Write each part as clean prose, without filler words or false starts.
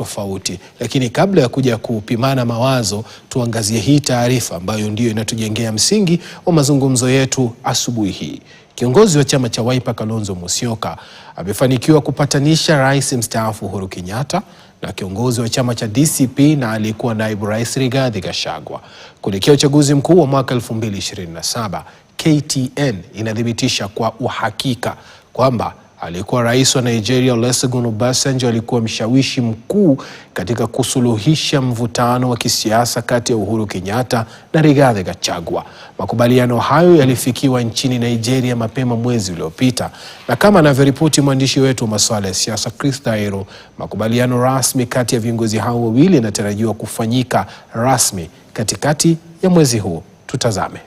tofauti. Lakini kabla ya kuja kupimana mawazo, tuangazie hii taarifa ambayo ndiyo inatujengea msingi wa mazungumzo yetu asubuhi hii. Kiongozi wa chama cha Wiper Kalonzo Musyoka amefanikiwa kupatanisha Rais mstaafu Uhuru Kenyatta na kiongozi wa chama cha DCP na aliyekuwa naibu rais Rigathi Gachagua kuelekea uchaguzi mkuu wa mwaka 2027. KTN inathibitisha kwa uhakika kwamba aliyekuwa rais wa Nigeria Olusegun Obasanjo alikuwa mshawishi mkuu katika kusuluhisha mvutano wa kisiasa kati ya Uhuru Kenyatta na Rigathi Gachagua. Makubaliano hayo yalifikiwa nchini Nigeria mapema mwezi uliopita, na kama anavyoripoti mwandishi wetu wa masuala ya siasa Chris Dairo, makubaliano rasmi kati ya viongozi hao wawili yanatarajiwa kufanyika rasmi katikati ya mwezi huu. Tutazame.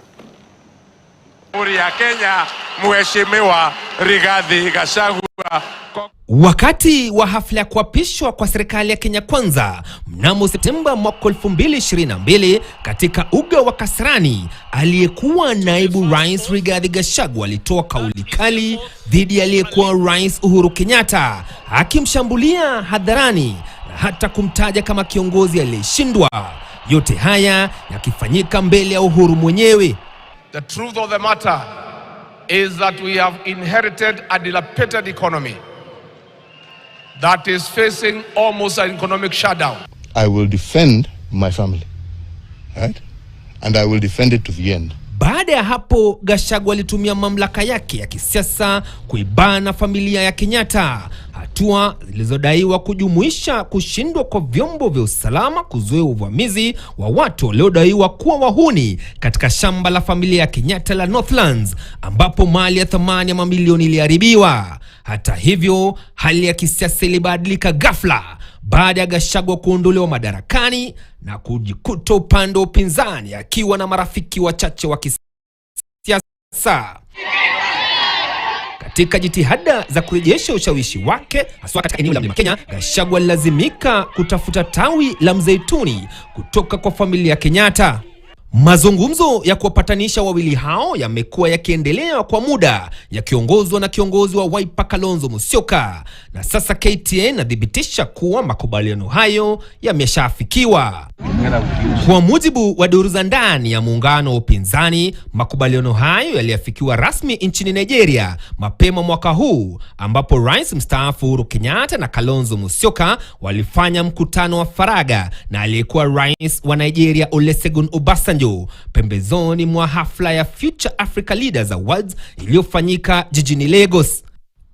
Ya Kenya, Mheshimiwa Rigathi Gachagua. Wakati wa hafla ya kuapishwa kwa serikali ya Kenya Kwanza mnamo Septemba mwaka 2022 katika uga wa Kasarani, aliyekuwa naibu rais Rigathi Gachagua alitoa kauli kali dhidi ya aliyekuwa rais Uhuru Kenyatta, akimshambulia hadharani na hata kumtaja kama kiongozi aliyeshindwa. Yote haya yakifanyika mbele ya Uhuru mwenyewe. The truth of the matter is that we have inherited a dilapidated economy that is facing almost an economic shutdown. I will defend my family, right? And I will defend it to the end. Baada ya hapo, Gachagua alitumia mamlaka yake ya kisiasa kuibana familia ya Kenyatta, hatua zilizodaiwa kujumuisha kushindwa kwa vyombo vya usalama kuzuia uvamizi wa watu waliodaiwa kuwa wahuni katika shamba la familia ya Kenyatta la Northlands, ambapo mali ya thamani ya mamilioni iliharibiwa. Hata hivyo, hali ya kisiasa ilibadilika ghafla baada ya Gachagua kuondolewa madarakani na kujikuta upande wa upinzani akiwa na marafiki wachache wa kisiasa. Katika jitihada za kurejesha ushawishi wake hasa katika eneo la Mlima Kenya, Gachagua alilazimika kutafuta tawi la mzeituni kutoka kwa familia ya Kenyatta. Mazungumzo ya kuwapatanisha wawili hao yamekuwa yakiendelea kwa muda, yakiongozwa na kiongozi wa Wiper Kalonzo Musyoka, na sasa KTN inathibitisha kuwa makubaliano hayo yameshafikiwa. Kwa mujibu wa duru za ndani ya muungano wa upinzani, makubaliano hayo yaliafikiwa rasmi nchini Nigeria mapema mwaka huu, ambapo rais mstaafu Uhuru Kenyatta na Kalonzo Musyoka walifanya mkutano wa faragha na aliyekuwa rais wa Nigeria Olusegun Obasanjo pembezoni mwa hafla ya Future Africa Leaders Awards iliyofanyika jijini Lagos.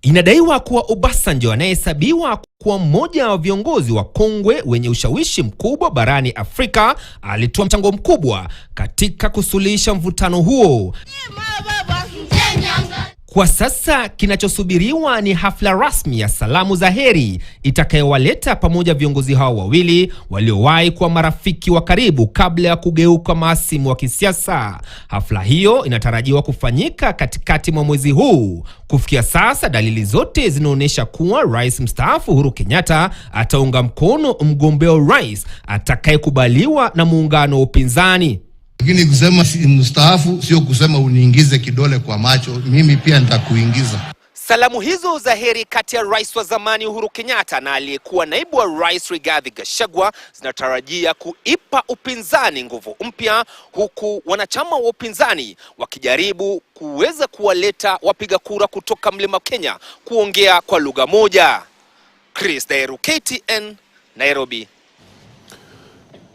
Inadaiwa kuwa Obasanjo, anayehesabiwa kuwa mmoja wa viongozi wa kongwe wenye ushawishi mkubwa barani Afrika, alitoa mchango mkubwa katika kusuluhisha mvutano huo. Kwa sasa kinachosubiriwa ni hafla rasmi ya salamu za heri itakayowaleta pamoja viongozi hao wawili waliowahi kuwa marafiki wa karibu kabla ya kugeuka mahasimu wa kisiasa. Hafla hiyo inatarajiwa kufanyika katikati mwa mwezi huu. Kufikia sasa, dalili zote zinaonyesha kuwa rais mstaafu Uhuru Kenyatta ataunga mkono mgombea rais atakayekubaliwa na muungano wa upinzani. Lakini kusema mstaafu sio kusema uniingize kidole kwa macho, mimi pia nitakuingiza. Salamu hizo za heri kati ya rais wa zamani Uhuru Kenyatta na aliyekuwa naibu wa rais Rigathi Gachagua zinatarajia kuipa upinzani nguvu mpya, huku wanachama wa upinzani wakijaribu kuweza kuwaleta wapiga kura kutoka Mlima Kenya kuongea kwa lugha moja. Chris Dairo, KTN, Nairobi.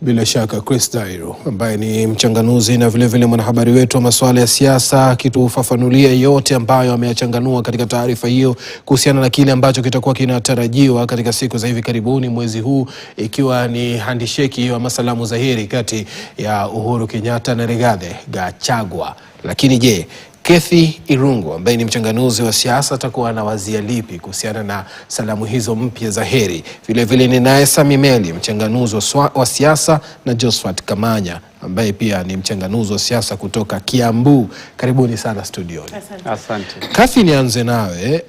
Bila shaka Chris Dairo, ambaye ni mchanganuzi na vile vile mwanahabari wetu wa masuala ya siasa, akitufafanulia yote ambayo ameyachanganua katika taarifa hiyo kuhusiana na kile ambacho kitakuwa kinatarajiwa katika siku za hivi karibuni mwezi huu, ikiwa ni handisheki wa masalamu za heri kati ya Uhuru Kenyatta na Rigathi Gachagua. Lakini je, Kethi Irungu, ambaye ni mchanganuzi wa siasa, atakuwa anawazia lipi kuhusiana na salamu hizo mpya za heri? Vile vile ni naye Sami Meli, mchanganuzi wa siasa, na Josephat Kamanya, ambaye pia ni mchanganuzi wa siasa kutoka Kiambu. Karibuni sana studioni. Asante. Kethi, nianze nawe.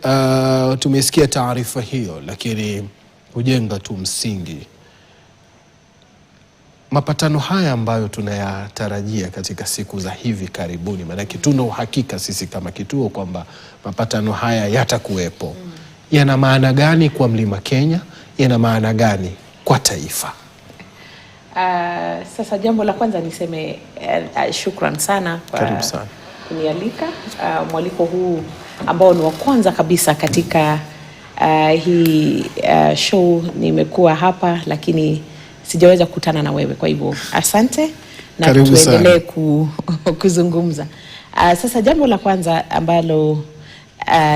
Tumesikia taarifa hiyo, lakini hujenga tu msingi. Mapatano haya ambayo tunayatarajia katika siku za hivi karibuni, maana tuna uhakika sisi kama kituo kwamba mapatano haya yatakuwepo, yana maana gani kwa Mlima Kenya? Yana maana gani kwa taifa? Sasa jambo la kwanza niseme shukran sana kwa kunialika. Mwaliko huu ambao ni wa kwanza kabisa katika hii show, nimekuwa hapa lakini sijaweza kukutana na wewe, kwa hivyo asante na tuendelee kuzungumza. Sasa jambo la kwanza ambalo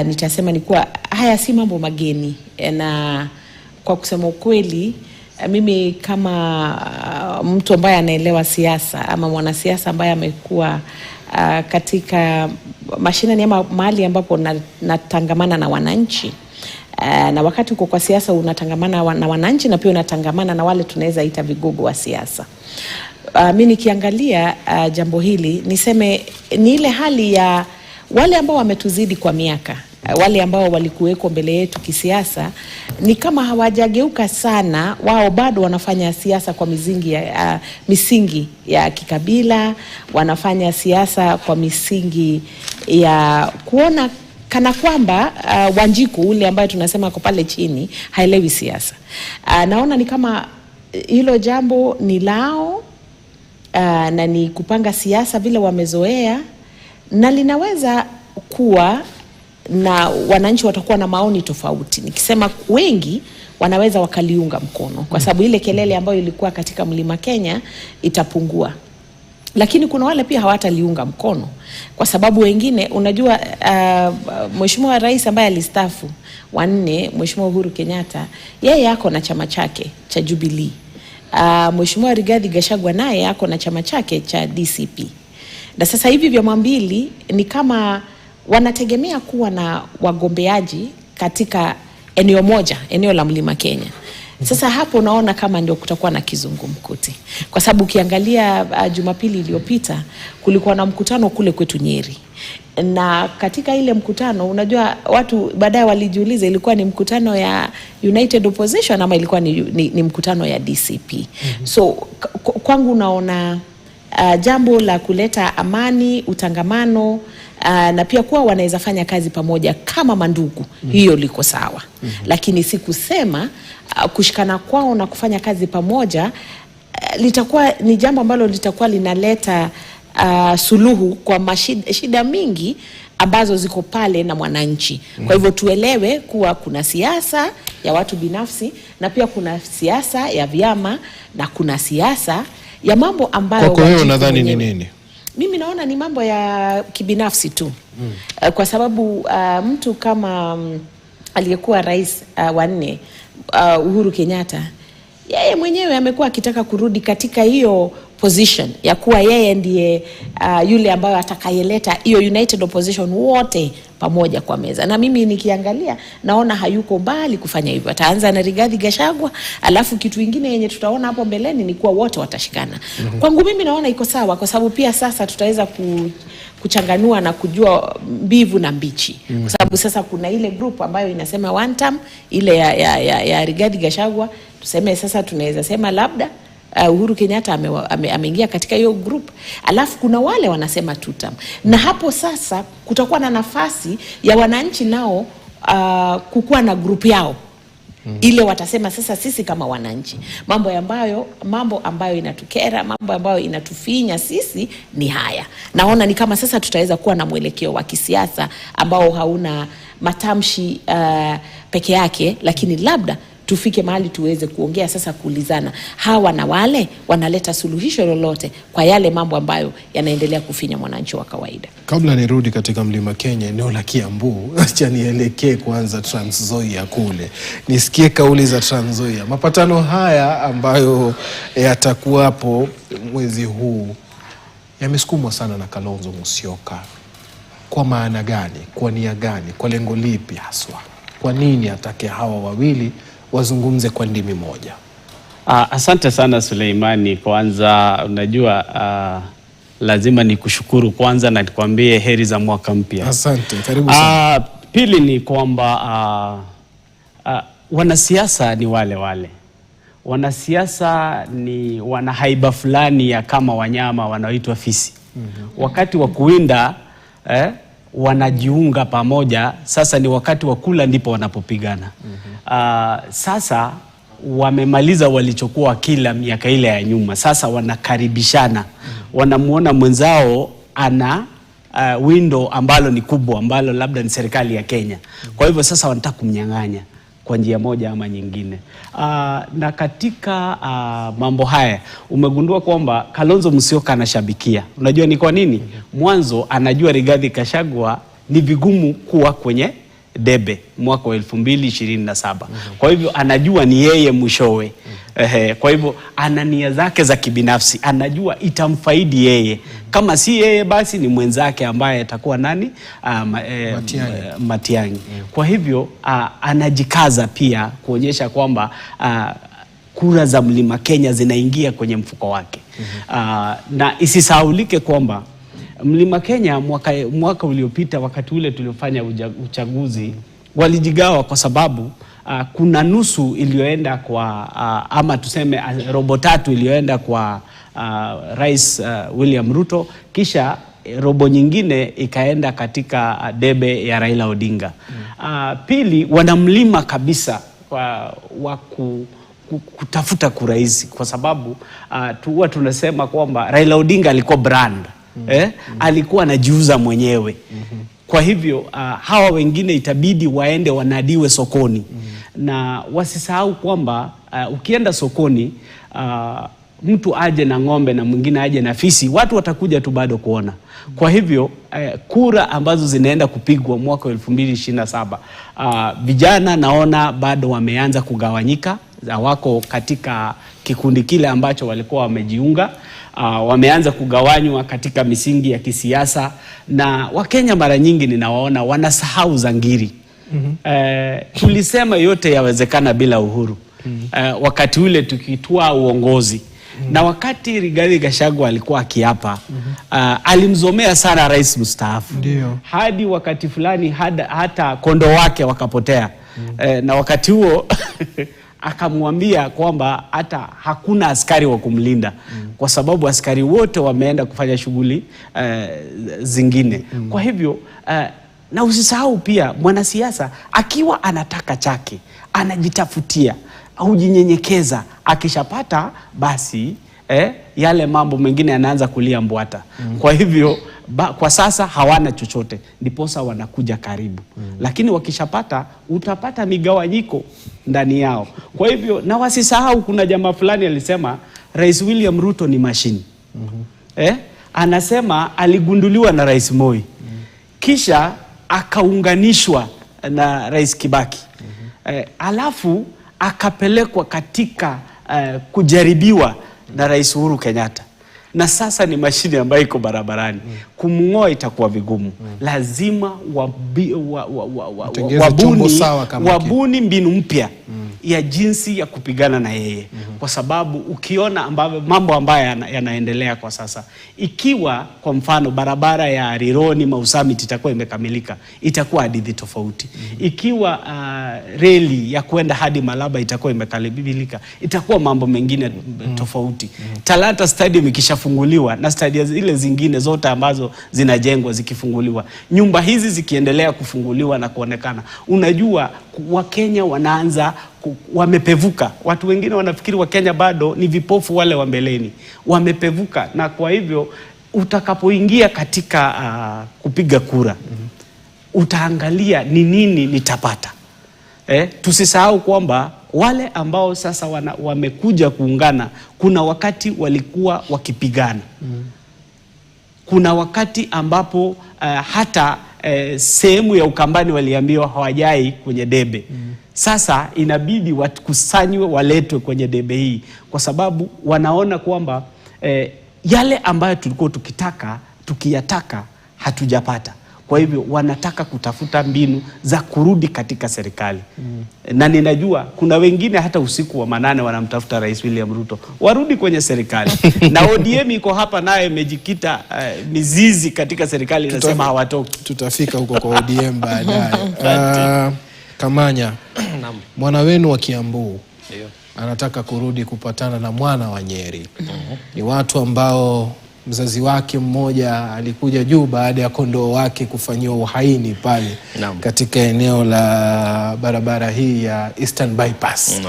nitasema ni kuwa haya si mambo mageni, na kwa kusema ukweli mimi kama mtu ambaye anaelewa siasa ama mwanasiasa ambaye amekuwa katika mashinani ama mahali ambapo natangamana na wananchi, na wakati uko kwa siasa unatangamana na wananchi na pia unatangamana na wale tunaweza ita vigogo wa siasa. Mimi nikiangalia jambo hili niseme ni ile hali ya wale ambao wametuzidi kwa miaka, wale ambao walikuweko mbele yetu kisiasa, ni kama hawajageuka sana. Wao bado wanafanya siasa kwa misingi ya kikabila, wanafanya siasa kwa misingi ya kuona kana kwamba Wanjiku ule ambaye tunasema kwa pale chini haelewi siasa. Naona ni kama hilo jambo ni lao, na ni kupanga siasa vile wamezoea, na linaweza kuwa na wananchi watakuwa na maoni tofauti. Nikisema wengi wanaweza wakaliunga mkono kwa sababu ile kelele ambayo ilikuwa katika Mlima Kenya itapungua, lakini kuna wale pia hawataliunga mkono kwa sababu wengine, unajua Mheshimiwa Rais ambaye alistaafu wa 4, Mheshimiwa Uhuru Kenyatta, yeye yako na chama chake cha Jubilee. Mheshimiwa Rigathi Gachagua naye yako na chama chake cha DCP. Na sasa hivi vyama mbili ni kama wanategemea kuwa na wagombeaji katika eneo moja, eneo la Mlima Kenya. Sasa hapo unaona kama ndio kutakuwa na kizungumkuti, kwa sababu ukiangalia Jumapili iliyopita kulikuwa na mkutano kule kwetu Nyeri, na katika ile mkutano unajua watu baadaye walijiuliza ilikuwa ni mkutano ya United Opposition ama ilikuwa ni mkutano ya DCP. So kwangu unaona jambo la kuleta amani, utangamano, na pia kuwa wanaweza fanya kazi pamoja kama mandugu, hiyo liko sawa. Lakini si kusema kushikana kwao na kufanya kazi pamoja litakuwa ni jambo ambalo litakuwa linaleta suluhu kwa shida mingi ambazo ziko pale na mwananchi. Kwa hivyo tuelewe kuwa kuna siasa ya watu binafsi na pia kuna siasa ya vyama na kuna siasa ya mambo ambayo kwa hiyo unadhani ni nini? Mimi naona ni mambo ya kibinafsi tu. Kwa sababu mtu kama aliyekuwa rais wa 4 Uhuru Kenyatta, yeye mwenyewe amekuwa akitaka kurudi katika hiyo position ya kuwa yeye ndiye yule ambaye atakayeleta hiyo United Opposition wote pamoja kwa meza. Na mimi nikiangalia naona hayuko mbali kufanya hivyo. Ataanza na Rigathi Gachagua, alafu kitu kingine yenye tutaona hapo mbeleni ni kuwa wote watashikana. Kwangu mimi naona iko sawa, kwa sababu pia sasa tutaweza kuchanganua na kujua mbivu na mbichi. Kwa sababu sasa kuna ile group ambayo inasema one term, ile ya Rigathi Gachagua, tuseme sasa tunaweza sema labda Uhuru Kenyatta ameingia katika hiyo group. Alafu kuna wale wanasema 2 term. Na hapo sasa kutakuwa na nafasi ya wananchi nao kukuwa na group yao. Ile watasema sasa sisi kama wananchi, mambo ambayo inatukera, mambo ambayo inatufinya sisi ni haya. Naona ni kama sasa tutaweza kuwa na mwelekeo wa kisiasa ambao hauna matamshi peke yake, lakini labda tufike mahali tuweze kuongea sasa, kuulizana hawa na wale wanaleta suluhisho lolote kwa yale mambo ambayo yanaendelea kufinya mwananchi wa kawaida. Kabla nirudi katika Mlima Kenya, eneo la Kiambu, acha nielekee kwanza Trans Nzoia kule. Nisikie kauli za Trans Nzoia. Mapatano haya ambayo yatakuwapo mwezi huu yamesukumwa sana na Kalonzo Musyoka. Kwa maana gani? Kwa nia gani? Kwa lengo lipi haswa? Kwa nini atake hawa wawili wazungumze kwa ndimi moja? Asante sana Suleimani. Kwanza unajua lazima nikushukuru kwanza na nikwambie heri za mwaka mpya. Asante, karibu sana. Pili ni kwamba wanasiasa ni wale. Wanasiasa ni wana haiba fulani ya kama wanyama wanaoitwa fisi. Wakati wa kuwinda wanajiunga pamoja, sasa ni wakati wa kula ndipo wanapopigana. Sasa wamemaliza walichokuwa kila miaka ile ya nyuma. Sasa wanakaribishana, wanamuona mwenzao ana window ambalo ni kubwa, ambalo labda ni serikali ya Kenya. Kwa hivyo sasa wanataka kumnyang'anya kwa njia moja ama nyingine. Na katika mambo haya umegundua kwamba Kalonzo Musyoka anashabikia. Unajua ni kwa nini? Mwanzo anajua Rigathi Gachagua ni vigumu kuwa kwenye debe mwaka wa 2027. Kwa hivyo anajua ni yeye mwishowe. Kwa hivyo ana nia zake za kibinafsi, anajua itamfaidi yeye. Kama si yeye basi ni mwenzake ambaye atakuwa nani? Matiang'i. Kwa hivyo anajikaza pia kuonyesha kwamba kura za Mlima Kenya zinaingia kwenye mfuko wake. Na isisahaulike kwamba Mlima Kenya mwaka uliopita, wakati ule tuliofanya uchaguzi, walijigawa kwa sababu kuna nusu iliyoenda kwa ama tuseme robo tatu iliyoenda kwa Rais William Ruto, kisha robo nyingine ikaenda katika debe ya Raila Odinga. Pili, wanamlima kabisa wa kutafuta kura hizi, kwa sababu huwa tunasema kwamba Raila Odinga alikuwa brand. Alikuwa anajiuza mwenyewe. Kwa hivyo hawa wengine itabidi waende wanadiwe sokoni. Na wasisahau kwamba ukienda sokoni, mtu aje na ng'ombe na mwingine aje na fisi, watu watakuja tu bado kuona. Kwa hivyo kura ambazo zinaenda kupigwa mwaka 2027, vijana naona bado wameanza kugawanyika, wako katika kikundi kile ambacho walikuwa wamejiunga. Wameanza kugawanywa katika misingi ya kisiasa, na Wakenya mara nyingi ninawaona wanasahau zangiri. Tulisema yote yawezekana bila Uhuru. Wakati ule tukitua uongozi. Na wakati Rigathi Gachagua alikuwa akiapa, alimzomea sana rais mstaafu. Hadi wakati fulani hata kondo wake wakapotea. Na wakati huo akamwambia kwamba hata hakuna askari wa kumlinda, kwa sababu askari wote wameenda kufanya shughuli zingine. Kwa hivyo na usisahau pia, mwanasiasa akiwa anataka chake, anajitafutia, hujinyenyekeza, akishapata basi yale mambo mengine yanaanza kulia mbwata. Kwa hivyo kwa sasa hawana chochote, ndiposa wanakuja karibu. Lakini wakishapata, utapata migawanyiko ndani yao. Kwa hivyo na wasisahau, kuna jamaa fulani alisema Rais William Ruto ni mashini. Anasema aligunduliwa na Rais Moi, kisha akaunganishwa na Rais Kibaki, alafu akapelekwa katika kujaribiwa na Rais Uhuru Kenyatta, na sasa ni mashine ambayo iko barabarani. Kumng'oa itakuwa vigumu. Lazima wabuni mbinu mpya ya jinsi ya kupigana na yeye. Kwa sababu ukiona mambo ambayo yanaendelea kwa sasa, ikiwa kwa mfano barabara ya Rironi Mau Summit itakuwa imekamilika, itakuwa hadithi tofauti. Ikiwa reli ya kwenda hadi Malaba itakuwa imekamilika, itakuwa mambo mengine tofauti. Talanta Stadium ikishafunguliwa na stadium zile zingine zote ambazo zinajengwa zikifunguliwa, nyumba hizi zikiendelea kufunguliwa na kuonekana, unajua Wakenya wanaanza wamepevuka. Watu wengine wanafikiri Wakenya bado ni vipofu, wale wa mbeleni wamepevuka. Na kwa hivyo utakapoingia katika kupiga kura, utaangalia ni nini nitapata. Tusisahau kwamba wale ambao sasa wamekuja kuungana, kuna wakati walikuwa wakipigana. Kuna wakati ambapo hata sehemu ya Ukambani waliambiwa hawajai kwenye debe. Sasa inabidi wakusanywe waletwe kwenye debe hii, kwa sababu wanaona kwamba yale ambayo tulikuwa tukiyataka hatujapata. Kwa hivyo wanataka kutafuta mbinu za kurudi katika serikali. Na ninajua kuna wengine hata usiku wa manane wanamtafuta Rais William Ruto warudi kwenye serikali. Na ODM iko hapa naye imejikita mizizi katika serikali, inasema hawatoki. Tutafika huko kwa ODM baadaye. Kamanya, mwana wenu wa Kiambu anataka kurudi kupatana na mwana wa Nyeri. Ni watu ambao mzazi wake mmoja alikuja juu baada ya kondoo wake kufanyiwa uhaini pale katika eneo la barabara hii ya Eastern Bypass.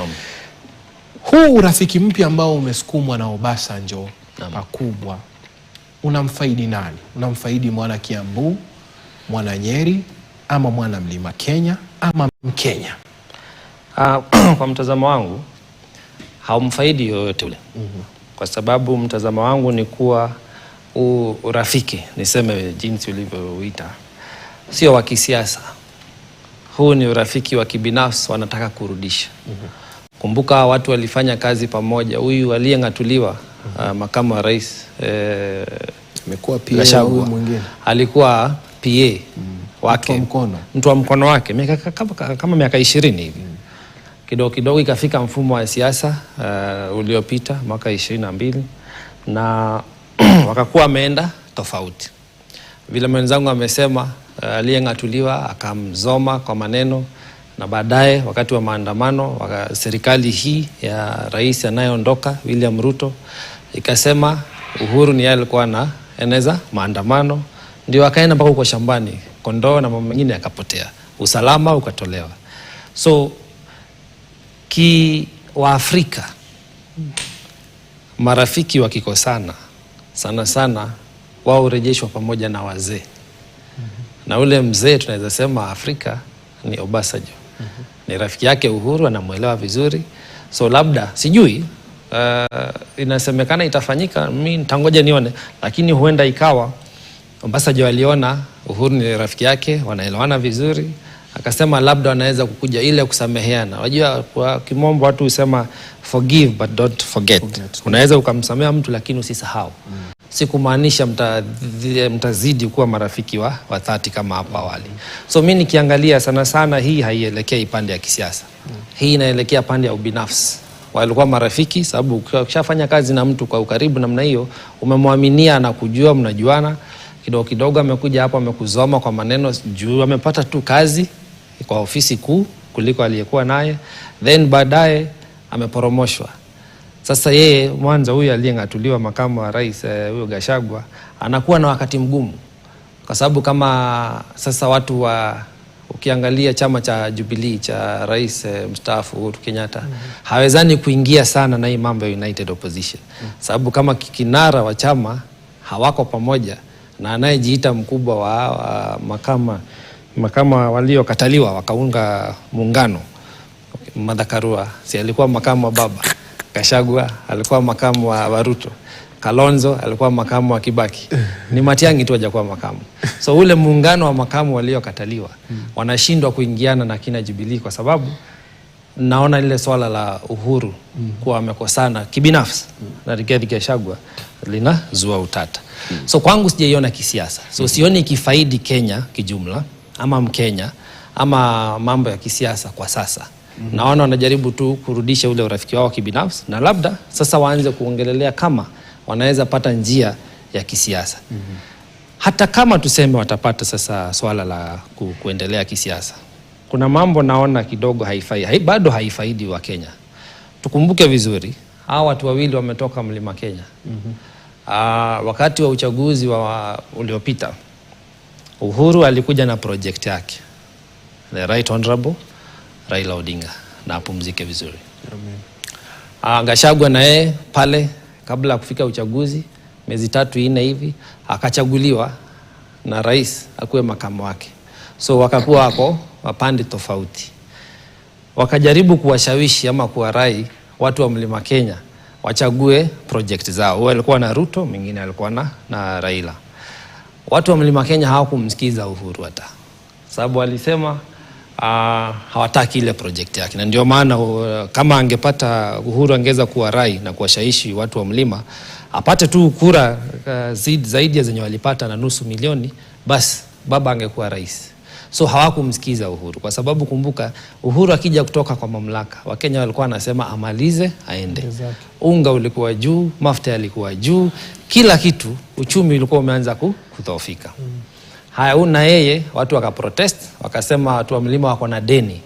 Huu urafiki mpya ambao umesukumwa na Obasanjo pakubwa, unamfaidi nani? Unamfaidi mwana Kiambu, mwana Nyeri, ama mwana Mlima Kenya, ama Mkenya? Kwa mtazamo wangu haumfaidi yoyote ule. Kwa sababu mtazamo wangu ni kuwa urafiki, niseme jinsi ulivyoita, sio wa kisiasa. Huu ni urafiki wa kibinafsi, wanataka kurudisha. Kumbuka watu walifanya kazi pamoja. Huyu aliyeng'atuliwa makamu wa rais amekuwa PA, huyu mwingine alikuwa PA wake, mtu wa mkono wake kama miaka 20 hivi. Kidogo kidogo ikafika mfumo wa siasa uliopita mwaka 22 na wakakuwa ameenda tofauti. Vile mwenzangu amesema, aliyeng'atuliwa akamzoma kwa maneno, na baadaye wakati wa maandamano serikali hii ya rais anayeondoka William Ruto ikasema Uhuru ni yeye alikuwa na eneza maandamano, ndio akaenda mpaka huko shambani, kondoo na mambo mengine yakapotea, usalama ukatolewa. So wa Afrika marafiki wakikosana sana sana wao urejeshwa pamoja na wazee. Na ule mzee tunaweza sema Afrika ni Obasanjo. Ni rafiki yake Uhuru, anamuelewa vizuri. So labda sijui inasemekana itafanyika, mimi nitangoja nione, lakini huenda ikawa Obasanjo aliona Uhuru ni rafiki yake, wanaelewana vizuri, akasema labda wanaweza kukuja ile kusameheana. Unajua kwa kimombo watu husema forgive but don't forget. Unaweza ukamsamea mtu lakini usisahau. Sikumaanisha mtazidi kuwa marafiki wa dhati kama hapa awali. So mimi nikiangalia sana sana hii haielekei pande ya kisiasa. Hii inaelekea pande ya ubinafsi. Walikuwa marafiki sababu ukishafanya kazi na mtu kwa ukaribu namna hiyo, umemwaminia na kujua, mnajuana. Kidogo kidogo amekuja hapa amekuzoma kwa maneno juu amepata tu kazi kwa ofisi kuu kuliko aliyekuwa naye, then baadaye ameporomoshwa. Sasa yeye mwanzo huyu aliyeng'atuliwa makamu wa rais huyo Gachagua anakuwa na wakati mgumu, kwa sababu kama sasa watu ukiangalia chama cha Jubilee cha rais mstaafu Uhuru Kenyatta hawezani kuingia sana na hii mambo ya United Opposition, sababu kama kinara wa chama hawako pamoja na anayejiita mkubwa wa makama waliokataliwa wakaunga muungano. Martha Karua si alikuwa makamu wa baba, Gachagua alikuwa makamu wa Ruto, Kalonzo alikuwa makamu wa Kibaki, ni Matiang'i tu hajakuwa makamu. So ule muungano wa makamu waliokataliwa wanashindwa kuingiana na kina Jubilee, kwa sababu naona ile swala la Uhuru kuwa amekosana kibinafsi na Rigathi Gachagua linazua utata. So kwangu sijaiona kisiasa. So sioni kifaidi Kenya kijumla ama Mkenya ama mambo ya kisiasa kwa sasa. Naona wanajaribu tu kurudisha ule urafiki wao kibinafsi, na labda sasa waanze kuongelelea kama wanaweza pata njia ya kisiasa. Hata kama tuseme watapata sasa swala la kuendelea kisiasa, kuna mambo naona kidogo bado haifaidi wa Kenya. Tukumbuke vizuri, hawa watu wawili wametoka Mlima Kenya. Wakati wa uchaguzi uliopita, Uhuru alikuja na project yake, the Right Honorable Raila Odinga, na apumzike vizuri. Gachagua na yeye pale kabla ya kufika uchaguzi miezi 3-4 hivi akachaguliwa na rais akuwe makamu wake. So wakakuwa wako wapande tofauti, wakajaribu kuwashawishi ama kuwarai watu wa Mlima Kenya wachague project zao. Huyo alikuwa na Ruto, mwingine alikuwa na Raila. Watu wa Mlima Kenya hawakumsikiza Uhuru hata, sababu walisema hawataki ile project yake. Na ndio maana kama angepata Uhuru angeweza kuwarai na kuwashawishi watu wa Mlima apate tu kura zaidi ya zenye walipata na 500,000, basi baba angekuwa rais. So hawakumsikiza Uhuru, kwa sababu kumbuka Uhuru akija kutoka kwa mamlaka, Wakenya walikuwa wanasema amalize aende. Unga ulikuwa juu, mafuta yalikuwa juu, kila kitu, uchumi ulikuwa umeanza kudhoofika. Haya, una yeye watu wakaprotest, wakasema watu wa Mlima wako na deni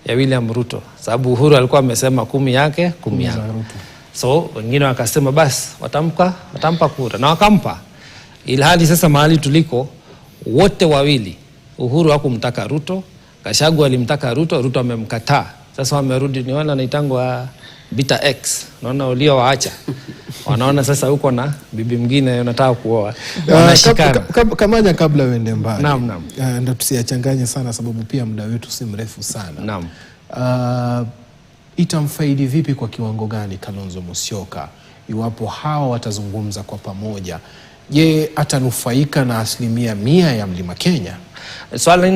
ya William Ruto, sababu Uhuru alikuwa amesema 10 yake 10 yangu. So wengine wakasema basi watampa kura, na wakampa. Ilhali sasa mahali tuliko wote wawili, Uhuru hakumtaka Ruto, Gachagua alimtaka Ruto, Ruto amemkataa. Sasa wamerudi niona naitangwa bita X, naona uliowaacha wanaona sasa uko na bibi mwingine unataka kuoa, wanashikana. Kamanya, kabla uende mbali, Naam. Ndio tusiachanganye sana sababu pia muda wetu si mrefu sana. Naam. Itamfaidi vipi kwa kiwango gani Kalonzo Musyoka iwapo hawa watazungumza kwa pamoja? Je, atanufaika na 100% ya Mlima Kenya? Swali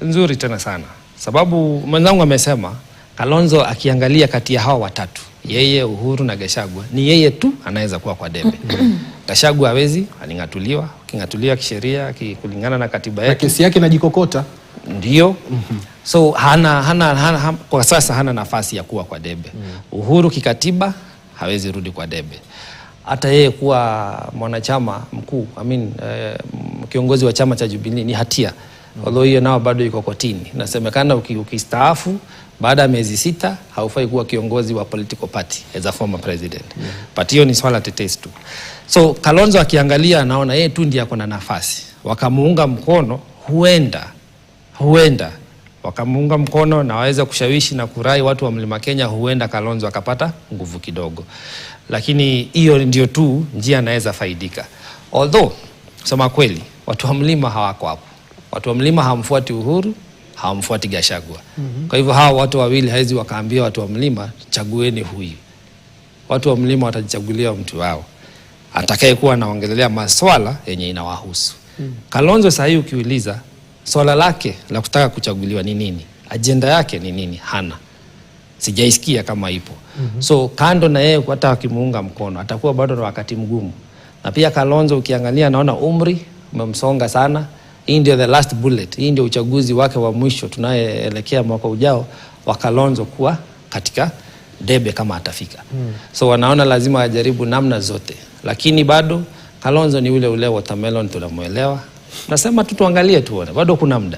nzuri tena sana. Sababu mwenzangu amesema Kalonzo akiangalia kati ya hawa watatu, yeye, Uhuru na Gachagua, ni yeye tu anaweza kuwa kwa debe. Gachagua hawezi, alingatuliwa, kingatuliwa kisheria kulingana na katiba yetu. Na kesi yake inajikokota. Ndio. So hana kwa sasa hana nafasi ya kuwa kwa debe. Uhuru kikatiba hawezi rudi kwa debe. Hata yeye kuwa mwanachama mkuu, kiongozi wa chama cha Jubilee ni hatia. Although hiyo nao bado iko kotini. Nasemekana ukistaafu baada ya miezi 6 haufai kuwa kiongozi wa political party as a former president. But hiyo ni swala tetesi tu. So Kalonzo akiangalia anaona yeye tu ndiye ako na nafasi. Wakamuunga mkono, huenda wakamuunga mkono na waweza kushawishi na kurai watu wa Mlima Kenya, huenda Kalonzo akapata nguvu kidogo. Lakini hiyo ndio tu njia anaweza faidika. Although kusema kweli watu wa Mlima hawako hapo. Watu wa Mlima hawamfuati Uhuru, hawamfuati Gachagua. Kwa hivyo hawa watu wawili hawezi wakaambia watu wa Mlima chagueni huyu. Watu wa Mlima watajichagulia mtu wao atakaye kuwa anaongelea maswala yenye inawahusu. Kalonzo sasa hivi ukiuliza swala lake la kutaka kuchaguliwa ni nini, agenda yake ni nini, hana. Sijaisikia kama ipo. So kando na yeye hata akimuunga mkono atakuwa bado na wakati mgumu. Na pia Kalonzo ukiangalia naona umri umemsonga sana. Hii ndio the last bullet. Hii ndio uchaguzi wake wa mwisho tunayeelekea mwaka ujao wa Kalonzo kuwa katika debe kama atafika. So wanaona lazima ajaribu namna zote. Lakini bado Kalonzo ni ule watermelon, tunamuelewa. Nasema tuangalie tuone, bado kuna muda.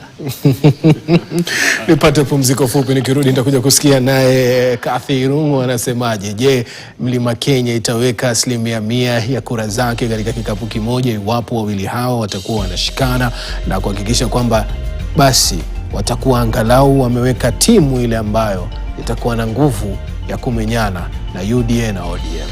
Nipate pumziko fupi, nikirudi nitakuja kusikia naye Kathy Irungu anasemaje. Je, Mlima Kenya itaweka 100% ya kura zake katika kikapu kimoja iwapo wawili hao watakuwa wanashikana na kuhakikisha kwamba basi watakuwa angalau wameweka timu ile ambayo itakuwa na nguvu ya kumenyana na UDA na ODM.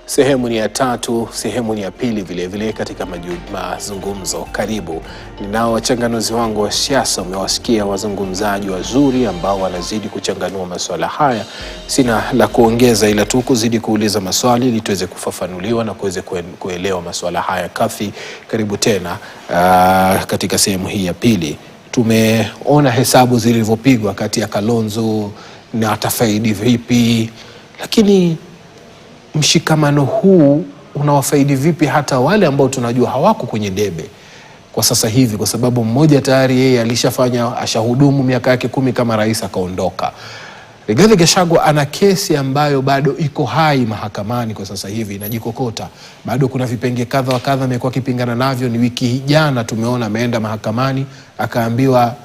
Sehemu ni ya tatu, sehemu ni ya pili vile katika mazungumzo. Karibu. Ninao wachanganuzi wangu wa siasa, umewasikia wazungumzaji wazuri ambao wanazidi kuchanganua masuala haya. Sina la kuongeza ila tu kuzidi kuuliza maswali ili tuweze kufafanuliwa na kuweze kuelewa masuala haya. Kathy, karibu tena katika sehemu hii ya pili. Tumeona hesabu zilizopigwa kati ya Kalonzo na atafaidi vipi, lakini mshikamano huu unawafaidi vipi hata wale ambao tunajua hawako kwenye debe kwa sasa hivi, kwa sababu mmoja tayari yeye ashahudumu miaka yake 10 kama rais akaondoka. Rigathi Gachagua ana kesi ambayo bado iko hai mahakamani kwa sasa hivi inajikokota. Bado kuna vipenge kadha wa kadha amekuwa kipingana navyo. Ni wiki jana tumeona ameenda mahakamani akaambiwa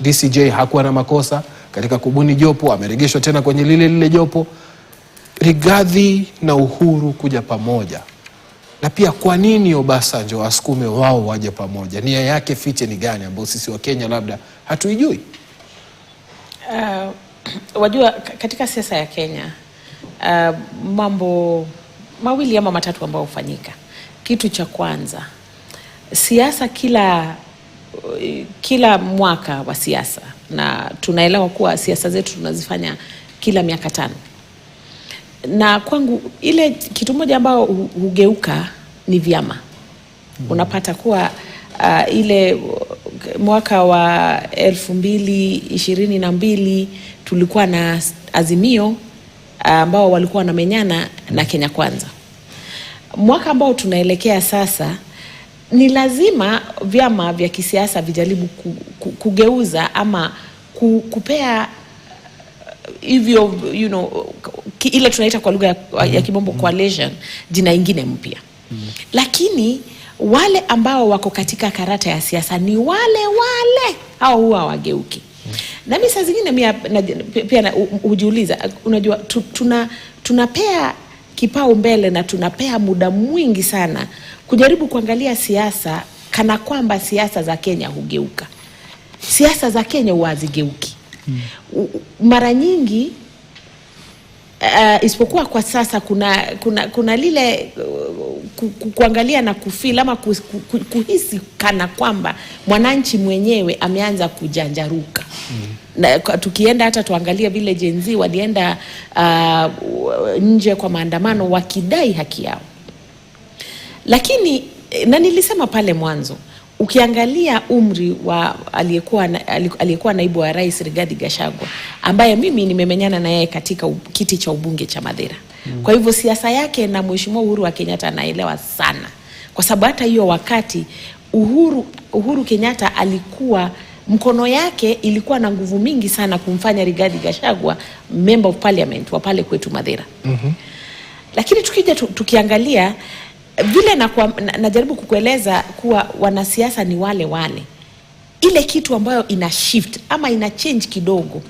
DCJ hakuwa na makosa katika kubuni jopo, amerejeshwa tena kwenye lile jopo. Rigathi na Uhuru kuja pamoja, na pia kwa nini Obasanjo asukume wao waje pamoja? Nia yake fiche ni gani ambayo sisi wa Kenya labda hatuijui? Wajua katika siasa ya Kenya mambo mawili ama matatu ambayo hufanyika. Kitu cha kwanza, siasa kila mwaka wa siasa, na tunaelewa kuwa siasa zetu tunazifanya kila miaka 5. Na kwangu ile kitu moja ambao hugeuka ni vyama. Unapata kuwa ile mwaka wa 2022 tulikuwa na Azimio ambao walikuwa wanamenyana na Kenya Kwanza. Mwaka ambao tunaelekea sasa ni lazima vyama vya kisiasa vijaribu kugeuza ama kupea hivyo ile tunaita kwa lugha ya Kimombo coalition jina ingine mpya. Lakini wale ambao wako katika karata ya siasa ni wale hao huwa wageuki. Na mimi saa zingine pia hujiuliza, unajua tunapea kipao mbele na tunapea muda mwingi sana kujaribu kuangalia siasa kana kwamba siasa za Kenya hugeuka. Siasa za Kenya huazigeuki. Mara nyingi isipokuwa kwa sasa kuna lile kuangalia na kufeel ama kuhisi kana kwamba mwananchi mwenyewe ameanza kujanjaruka. Na tukienda hata tuangalie vile Gen Z walienda nje kwa maandamano wakidai haki yao. Lakini na nilisema pale mwanzo, ukiangalia umri wa aliyekuwa naibu wa rais Rigathi Gachagua, ambaye mimi nimemenyana na yeye katika kiti cha ubunge cha Mathira. Kwa hivyo siasa yake na Mheshimiwa Uhuru wa Kenyatta anaelewa sana. Kwa sababu hata hiyo wakati Uhuru Kenyatta alikuwa, mkono yake ilikuwa na nguvu mingi sana kumfanya Rigathi Gachagua member of parliament wa pale kwetu Mathira. Lakini tukija tukiangalia vile najaribu kukueleza kuwa wanasiasa ni wale. Ile kitu ambayo ina shift ama ina change kidogo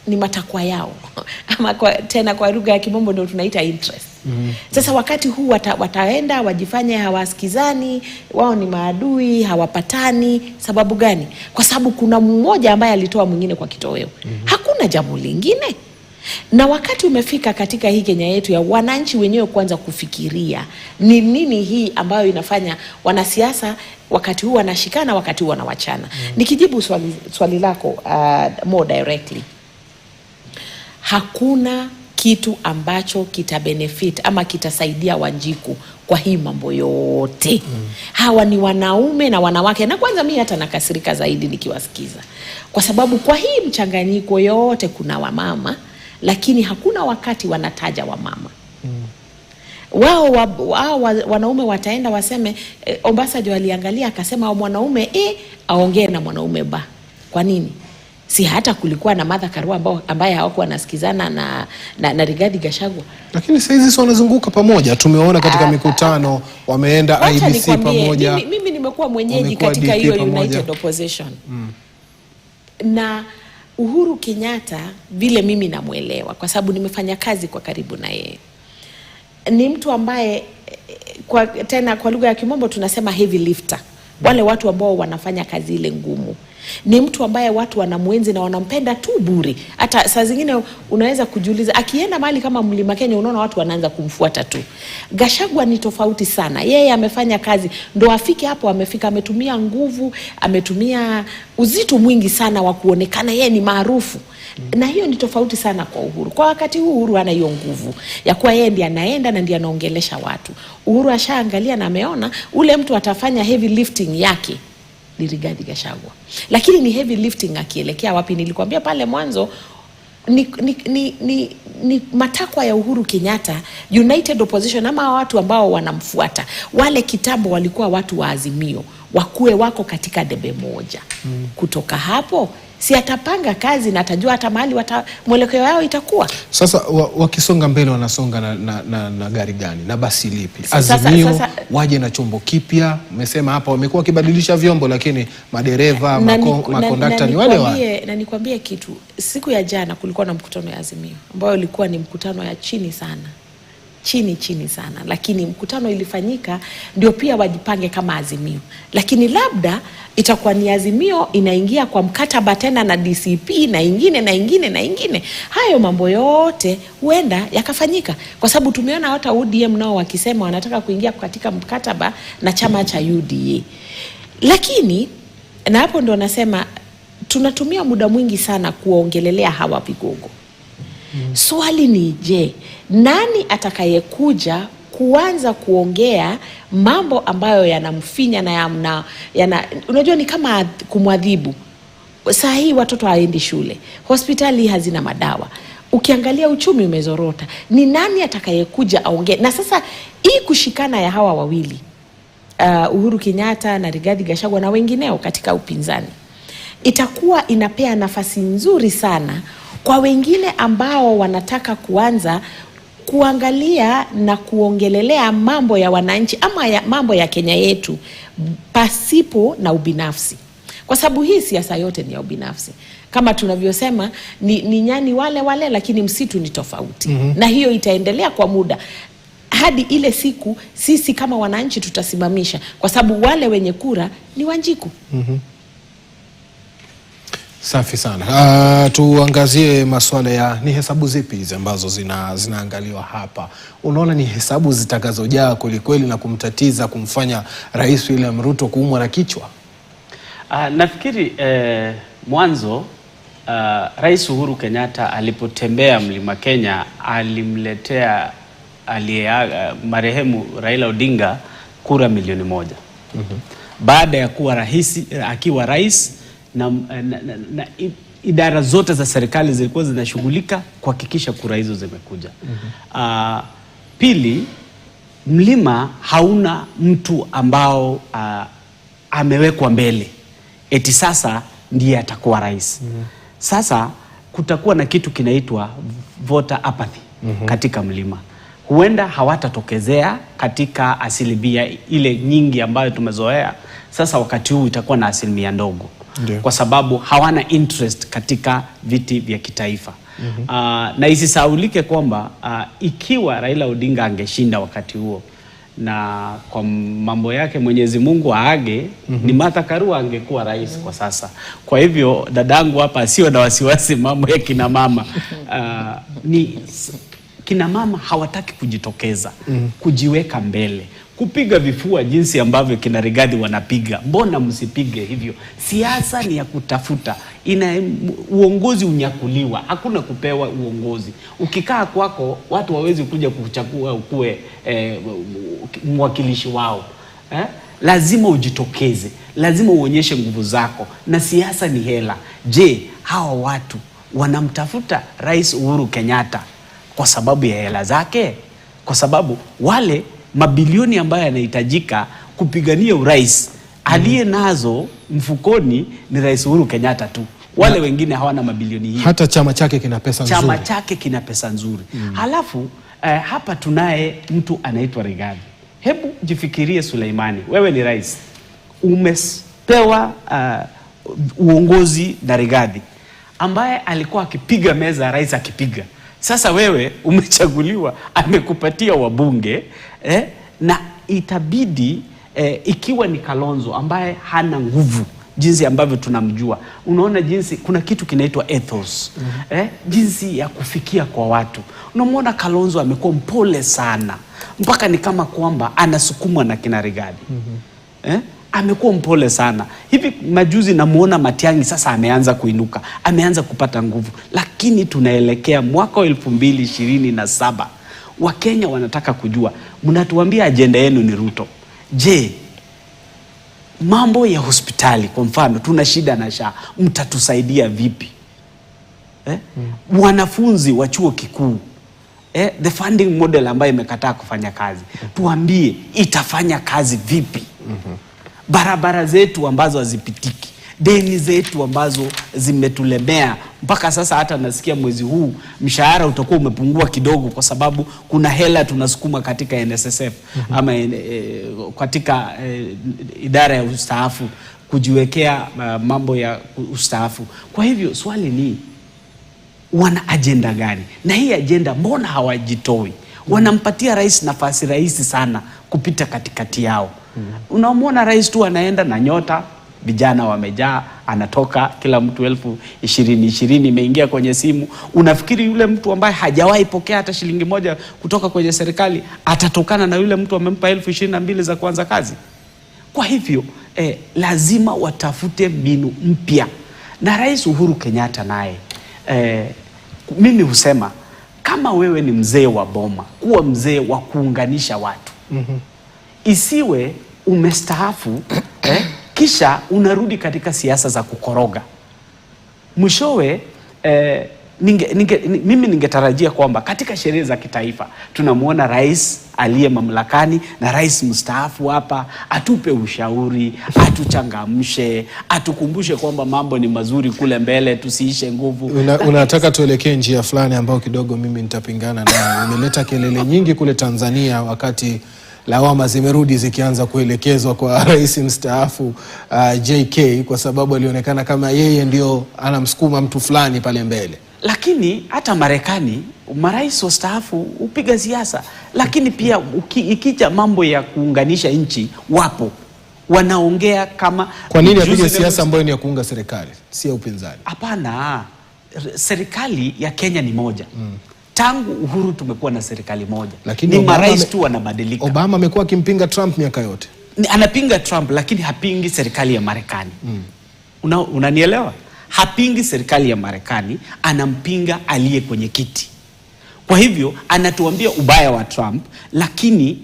ni matakwa yao. Ama tena kwa lugha ya kimombo ndio tunaita interest. Sasa wakati huu wataenda wajifanye hawasikizani, wao ni maadui, hawapatani. Sababu gani? Kwa sababu kuna mmoja ambaye alitoa mwingine kwa kitoweo. Hakuna jambo lingine. Na wakati umefika katika hii Kenya yetu ya wananchi wenyewe kuanza kufikiria ni nini hii ambayo inafanya wanasiasa wakati huu wanashikana, wakati huu wanawachana. Nikijibu swali lako more directly, hakuna kitu ambacho kita-benefit ama kitasaidia Wanjiku kwa hii mambo yote. Hawa ni wanaume na wanawake, na kwanza mimi hata nakasirika zaidi nikiwasikiza. Kwa sababu kwa hii mchanganyiko yote kuna wamama, lakini hakuna wakati wanataja wamama. Wao wanaume wataenda waseme Obasanjo aliangalia akasema mwanaume aongee na mwanaume ba. Kwa nini? Si hata kulikuwa na Martha Karua ambaye hawakuwa nasikizana na Rigathi Gachagua. Lakini sasa hizi wanazunguka pamoja. Tumeona katika mikutano wameenda IBC pamoja. Mimi nimekuwa mwenyeji katika hiyo United Opposition. Na Uhuru Kenyatta vile mimi namuelewa kwa sababu nimefanya kazi kwa karibu na yeye. Ni mtu ambaye kwa lugha ya kimombo tunasema heavy lifter. Wale watu ambao wanafanya kazi ile ngumu. Ni mtu ambaye watu wanamuenzi na wanampenda tu bure. Hata saa zingine unaweza kujiuliza akienda mahali kama Mlima Kenya unaona watu wanaanza kumfuata tu. Gachagua ni tofauti sana. Yeye amefanya kazi ndo afike hapo amefika, ametumia nguvu, ametumia uzito mwingi sana wa kuonekana yeye ni maarufu. Na hiyo ni tofauti sana kwa Uhuru. Kwa wakati huu Uhuru hana hiyo nguvu ya kuwa yeye ndiye anaenda na ndiye anaongelesha watu. Uhuru ashaangalia na ameona ule mtu atafanya heavy lifting yake ni Rigathi Gachagua. Lakini ni heavy lifting akielekea wapi? Nilikwambia pale mwanzo ni matakwa ya Uhuru Kenyatta, United Opposition ama watu ambao wanamfuata. Wale kitambo walikuwa watu wa Azimio, wakue wako katika debe moja. Kutoka hapo si atapanga kazi na atajua hata mahali mwelekeo yao itakuwa. Sasa wakisonga mbele wanasonga na gari gani? Na basi lipi? Azimio waje na chombo kipya. Umesema hapa wamekuwa kibadilisha vyombo lakini madereva, makondakta ni wale wale. Na nikwambie kitu, siku ya jana kulikuwa na mkutano ya Azimio ambao ilikuwa ni mkutano ya chini sana. Chini sana, lakini mkutano ilifanyika ndio pia wajipange kama Azimio. Lakini labda itakuwa ni Azimio inaingia kwa mkataba tena na DCP na ingine. Hayo mambo yote huenda yakafanyika kwa sababu tumeona hata ODM nao wakisema wanataka kuingia katika mkataba na chama cha UDA. Lakini na hapo ndio nasema tunatumia muda mwingi sana kuongelelea hawa vigogo. Swali ni je, nani atakayekuja kuanza kuongea mambo ambayo yanamfinya na unajua ni kama kumwadhibu. Saa hii watoto haendi shule, hospitali hazina madawa, ukiangalia uchumi umezorota. Ni nani atakayekuja aongee? Na sasa hii kushikana ya hawa wawili Uhuru Kenyatta na Rigathi Gachagua na wengineo katika upinzani itakuwa inapea nafasi nzuri sana kwa wengine ambao wanataka kuanza kuangalia na kuongelelea mambo ya wananchi ama mambo ya Kenya yetu pasipo na ubinafsi. kwa sababu hii siasa yote ni ya ubinafsi. Kama tunavyosema ni nyani wale lakini msitu ni tofauti. Na hiyo itaendelea kwa muda hadi ile siku sisi kama wananchi tutasimamisha, kwa sababu wale wenye kura ni Wanjiku. Safi sana. Tuangazie masuala ya ni hesabu zipi hizi ambazo zinaangaliwa hapa. Unaona ni hesabu zitakazojaa kweli na kumtatiza, kumfanya Rais William Ruto kuumwa na kichwa? Nafikiri mwanzo Rais Uhuru Kenyatta alipotembea Mlima Kenya alimletea marehemu Raila Odinga kura milioni 1. Baada ya kuwa akiwa rais na idara zote za serikali zilikuwa zinashughulika kuhakikisha kura hizo zimekuja. Pili, mlima hauna mtu ambao amewekwa mbele eti sasa ndiye atakuwa rais. Sasa kutakuwa na kitu kinaitwa voter apathy katika mlima. Huenda hawatatokezea katika asilimia ile nyingi ambayo tumezoea. Sasa wakati huu itakuwa na asilimia ndogo. Kwa sababu hawana interest katika viti vya kitaifa. Na isisaulike kwamba ikiwa Raila Odinga angeshinda wakati huo, na kwa mambo yake Mwenyezi Mungu aage, ni Martha Karua angekuwa rais kwa sasa. Kwa hivyo dadangu hapa sio na wasiwasi mambo ya kina mama. Ni kina mama hawataki kujitokeza, kujiweka mbele, kupiga vifua jinsi ambavyo kina Rigathi wanapiga. Mbona msipige hivyo? Siasa ni ya kutafuta. Uongozi unyakuliwa, hakuna kupewa uongozi. Ukikaa kwako watu hawezi kuja kuchagua ukue mwakilishi wao. Lazima ujitokeze, lazima uonyeshe nguvu zako, na siasa ni hela. Je, hawa watu wanamtafuta Rais Uhuru Kenyatta kwa sababu ya hela zake? Kwa sababu wale mabilioni ambayo yanahitajika kupigania urais aliye nazo mfukoni ni Rais Uhuru Kenyatta tu. Wale wengine hawana mabilioni hii. Hata chama chake kina pesa nzuri. Chama chake kina pesa nzuri. Halafu hapa tunaye mtu anaitwa Rigathi. Hebu jifikirie Suleimani, wewe ni rais, umepewa uongozi na Rigathi ambaye alikuwa akipiga meza rais akipiga. Sasa wewe umechaguliwa, amekupatia wabunge na itabidi ikiwa ni Kalonzo ambaye hana nguvu jinsi ambavyo tunamjua. Unaona jinsi kuna kitu kinaitwa ethos. Jinsi ya kufikia kwa watu. Unamwona Kalonzo amekuwa mpole sana, mpaka ni kama kwamba anasukumwa na kina Rigathi. Amekuwa mpole sana. Hivi majuzi namuona Matiang'i sasa ameanza kuinuka, ameanza kupata nguvu. Lakini tunaelekea mwaka 2027. Wakenya wanataka kujua, mnatuambia ajenda yenu ni Ruto. Je, mambo ya hospitali kwa mfano, tuna shida na SHA, mtatusaidia vipi? Wanafunzi wa chuo kikuu, the funding model ambayo imekataa kufanya kazi, tuambie itafanya kazi vipi? Barabara zetu ambazo hazipitiki, deni zetu ambazo zimetulemea mpaka sasa. Hata nasikia mwezi huu mshahara utakuwa umepungua kidogo, kwa sababu kuna hela tunasukuma katika NSSF ama katika idara ya ustaafu kujiwekea mambo ya ustaafu. Kwa hivyo swali ni, wana agenda gani? Na hii agenda mbona hawajitoi? Wanampatia rais nafasi rahisi sana kupita katikati yao. Unamwona rais tu anaenda na nyota, vijana wamejaa, anatoka kila mtu 20,000 imeingia kwenye simu. Unafikiri yule mtu ambaye hajawahi pokea hata shilingi moja kutoka kwenye serikali atatokana na yule mtu amempa 22,000 za kuanza kazi? Kwa hivyo lazima watafute mbinu mpya. Na Rais Uhuru Kenyatta naye, mimi husema kama wewe ni mzee wa boma, kuwa mzee wa kuunganisha watu. Isiwe umestaafu kisha unarudi katika siasa za kukoroga. Mwishowe mimi ningetarajia kwamba katika sherehe za kitaifa tunamuona rais aliye mamlakani na rais mstaafu hapa atupe ushauri, atuchangamshe, atukumbushe kwamba mambo ni mazuri kule mbele, tusiishe nguvu. Unataka tuelekee njia fulani ambayo kidogo mimi nitapingana nayo. Umeleta kelele nyingi kule Tanzania wakati lawama zimerudi zikianza kuelekezwa kwa rais mstaafu JK, kwa sababu alionekana kama yeye ndio anamsukuma mtu fulani pale mbele. Lakini hata Marekani marais wastaafu upiga siasa, lakini pia ikija mambo ya kuunganisha nchi wapo wanaongea kama. Kwa nini apige siasa ambayo ni ya kuunga serikali, si ya upinzani? Hapana, serikali ya Kenya ni moja. Tangu uhuru tumekuwa na serikali moja. Lakini ni marais tu wanabadilika. Obama amekuwa akimpinga Trump miaka yote. Anapinga Trump lakini hapingi serikali ya Marekani. Unanielewa? Hapingi serikali ya Marekani, anampinga aliye kwenye kiti. Kwa hivyo anatuambia ubaya wa Trump, lakini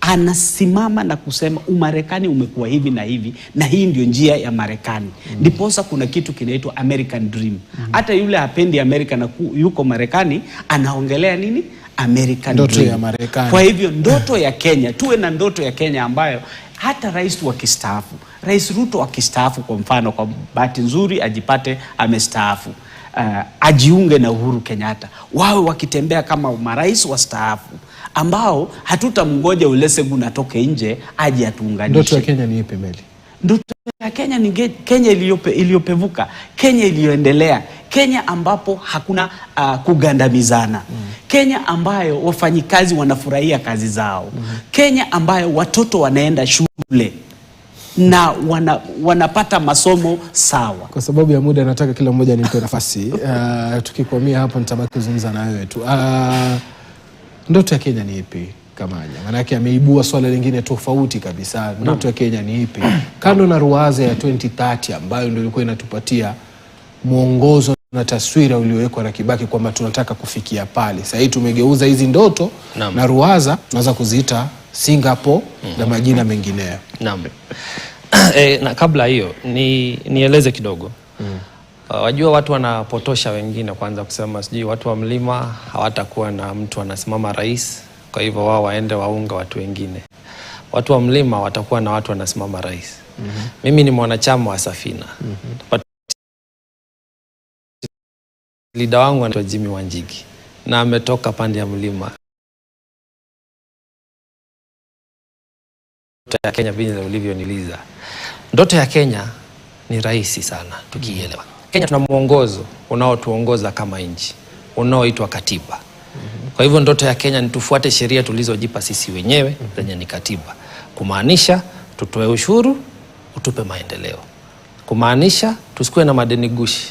anasimama na kusema Umarekani umekuwa hivi na hivi na hii ndio njia ya Marekani. Ndiposa kuna kitu kinaitwa American Dream. Hata yule hapendi Amerika na yuko Marekani anaongelea nini? American ndoto Dream. Ya Marekani. Kwa hivyo ndoto ya Kenya, tuwe na ndoto ya Kenya ambayo hata rais wakistaafu, Rais Ruto akistaafu kwa mfano, kwa bahati nzuri ajipate amestaafu, ajiunge na Uhuru Kenyatta, wawe wakitembea kama marais wastaafu ambao hatutamngoja Olusegun atoke nje aje atuunganishe. Ndoto ya Kenya ni ipi, Meli? Ndoto ya Kenya ni Kenya iliyopevuka, Kenya iliyoendelea, Kenya ambapo hakuna kugandamizana, Kenya ambayo wafanyikazi wanafurahia kazi zao, Kenya ambayo watoto wanaenda shule na wanapata masomo sawa. Kwa sababu ya muda nataka kila mmoja nimpe nafasi. Tukikwamia hapo nitabaki kuzungumza na wewe tu. Ndoto ya Kenya ni ipi Kamanya? Maana yake ameibua swala lingine tofauti kabisa. Ndoto ya Kenya ni ipi? Kando na ruwaza ya 2030 ambayo ndio ilikuwa inatupatia mwongozo na taswira uliowekwa na Kibaki kwamba tunataka kufikia pale. Sasa hivi tumegeuza hizi ndoto na ruwaza tunaweza kuziita Singapore na majina mengineyo. Naam. Na kabla hiyo nieleze kidogo. Wajua watu wanapotosha wengine kwanza kusema sijui watu wa mlima hawatakuwa na mtu anasimama rais, kwa hivyo wao waende waunga watu wengine. Watu wa mlima watakuwa na watu wanasimama rais. Mimi ni mwanachama wa Safina. Leader wangu anaitwa Jimmy Wanjigi na ametoka pande ya mlima. Ndoto ya Kenya vile ulivyoniuliza. Ndoto ya Kenya ni rahisi sana tukielewa. Kenya tuna mwongozo unaotuongoza kama nchi unaoitwa katiba. Kwa hivyo ndoto ya Kenya ni tufuate sheria tulizojipa sisi wenyewe zenye ni katiba. Kumaanisha tutoe ushuru utupe maendeleo. Kumaanisha tusikue na madeni gushi.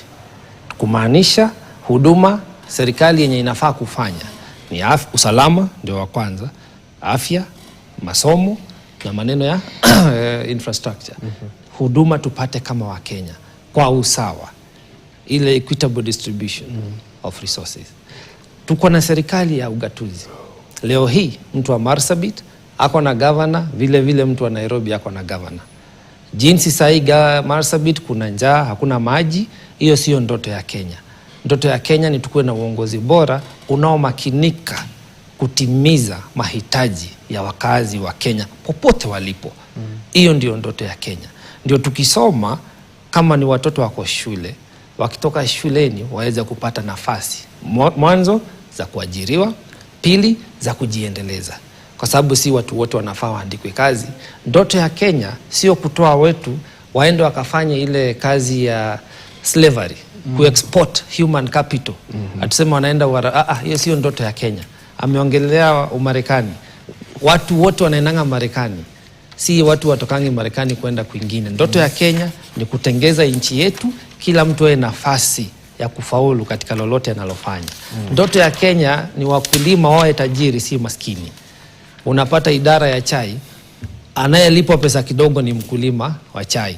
Kumaanisha huduma serikali yenye inafaa kufanya ni usalama ndio wa kwanza, afya, masomo na maneno ya infrastructure. Huduma tupate kama wa Kenya kwa usawa, ile equitable distribution of resources. Tuko na serikali ya ugatuzi. Leo hii mtu wa Marsabit ako na governor, vile vile mtu wa Nairobi ako na governor. Jinsi sahi Marsabit kuna njaa, hakuna maji, hiyo sio ndoto ya Kenya. Ndoto ya Kenya ni tukue na uongozi bora unaomakinika kutimiza mahitaji ya wakazi wa Kenya popote walipo. Hiyo ndio ndoto ya Kenya. Ndio tukisoma kama ni watoto wako shule, wakitoka shuleni waweze kupata nafasi. Mwanzo za kuajiriwa, pili za kujiendeleza. Kwa sababu si watu wote wanafaa waandikwe kazi. Ndoto ya Kenya sio kutoa wetu waende wakafanye ile kazi ya slavery, kuexport human capital. Atusema wanaenda hiyo sio ndoto ya Kenya. Ameongelea Umarekani. Watu wote wanaendanga Marekani. Si watu watokangi Marekani kwenda kwingine. Ndoto ya Kenya ni kutengeza nchi yetu, kila mtu awe nafasi ya kufaulu katika lolote analofanya. Ndoto ya Kenya ni wakulima wawe tajiri, si maskini. Unapata idara ya chai, anayelipwa pesa kidogo ni mkulima wa chai.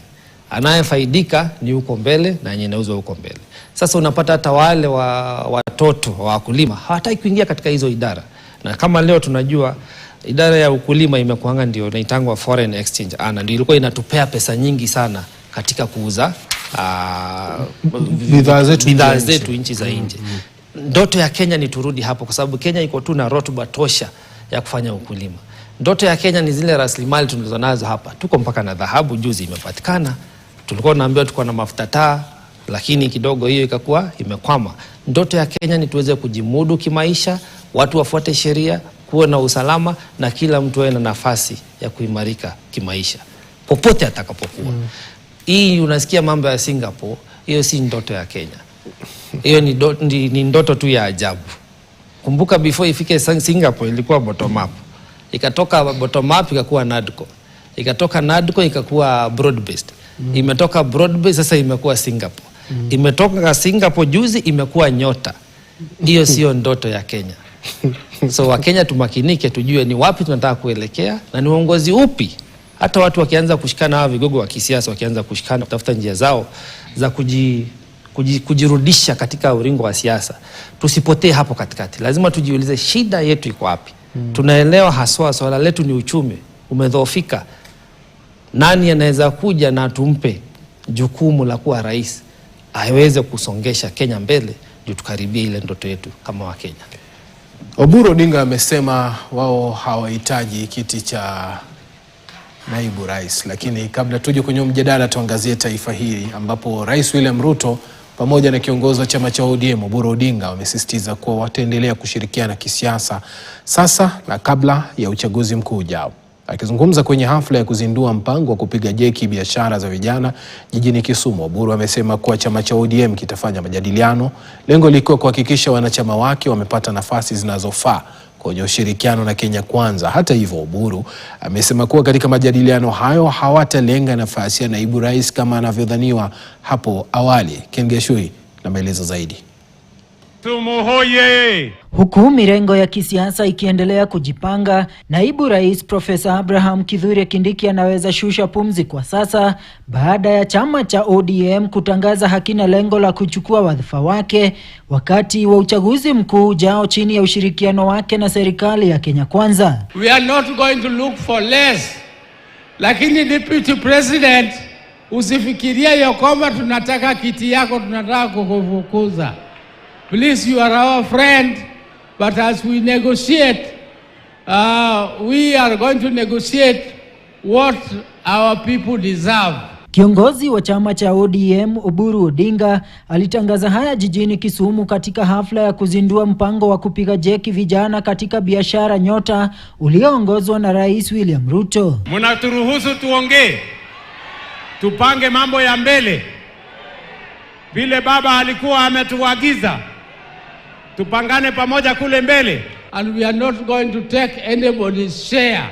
Anayefaidika ni huko mbele na yenye inauzwa huko mbele. Sasa unapata hata wale watoto wa wakulima hawataki kuingia katika hizo idara. Na kama leo tunajua idara ya ukulima imekuanga ndio inaitangwa foreign exchange, ndio ilikuwa inatupea pesa nyingi sana katika kuuza bidhaa zetu nchi za nje. Ndoto ya Kenya ni turudi hapo, kwa sababu Kenya iko tu na rotuba tosha ya kufanya ukulima. Ndoto ya Kenya ni zile rasilimali tulizonazo hapa. Tuko mpaka na dhahabu juzi imepatikana. Tulikuwa tunaambiwa tuko na mafuta taa, lakini kidogo hiyo ikakuwa imekwama. Ndoto ya Kenya ni tuweze kujimudu kimaisha, watu wafuate sheria, kuwe na usalama na kila mtu awe na nafasi ya kuimarika kimaisha popote atakapokuwa. Hii unasikia mambo ya Singapore, hiyo si ndoto ya Kenya. Hiyo ni ndoto tu ya ajabu. Kumbuka before ifike Singapore ilikuwa bottom up. Ikatoka bottom up ikakuwa NADCO. Ikatoka NADCO ikakuwa broad based. Imetoka broad based sasa imekuwa Singapore. Imetoka Singapore juzi imekuwa nyota. Hiyo sio ndoto ya Kenya. So Wakenya tumakinike, tujue ni wapi tunataka kuelekea na ni uongozi upi. Hata watu wakianza kushikana, hawa vigogo wa kisiasa wakianza kushikana kutafuta njia zao za kujirudisha katika ulingo wa siasa, tusipotee hapo katikati. Lazima tujiulize shida yetu iko wapi. Tunaelewa haswa swala letu ni uchumi umedhoofika. Nani anaweza kuja na tumpe jukumu la kuwa rais aweze kusongesha Kenya mbele ndio tukaribia ile ndoto yetu kama Wakenya. Oburu Odinga amesema wao hawahitaji kiti cha naibu rais, lakini kabla tuje kwenye mjadala tuangazie taifa hili ambapo Rais William Ruto pamoja na kiongozi wa chama cha ODM Oburu Odinga wamesisitiza kuwa wataendelea kushirikiana kisiasa sasa na kabla ya uchaguzi mkuu ujao. Akizungumza kwenye hafla ya kuzindua mpango wa kupiga jeki biashara za vijana jijini Kisumu, Oburu amesema kuwa chama cha ODM kitafanya majadiliano, lengo likiwa kuhakikisha wanachama wake wamepata nafasi zinazofaa kwenye ushirikiano na Kenya Kwanza. Hata hivyo, Oburu amesema kuwa katika majadiliano hayo hawatalenga nafasi ya naibu rais kama anavyodhaniwa hapo awali. Ken Geshui na maelezo zaidi. Tumuhoye. Huku mirengo ya kisiasa ikiendelea kujipanga, naibu rais Profesa Abraham Kithure Kindiki anaweza shusha pumzi kwa sasa baada ya chama cha ODM kutangaza hakina lengo la kuchukua wadhifa wake wakati wa uchaguzi mkuu ujao chini ya ushirikiano wake na serikali ya Kenya Kwanza. We are not going to look for less. Lakini Deputy President, usifikiria ya kwamba tunataka kiti yako, tunataka kukufukuza. Please, you are our friend, but as we negotiate, we are going to negotiate what our people deserve. Kiongozi wa chama cha ODM Oburu Odinga alitangaza haya jijini Kisumu katika hafla ya kuzindua mpango wa kupiga jeki vijana katika biashara nyota ulioongozwa na Rais William Ruto. Mnaturuhusu tuongee, tupange mambo ya mbele vile baba alikuwa ametuagiza. Tupangane pamoja kule mbele. And we are not going to take anybody's share.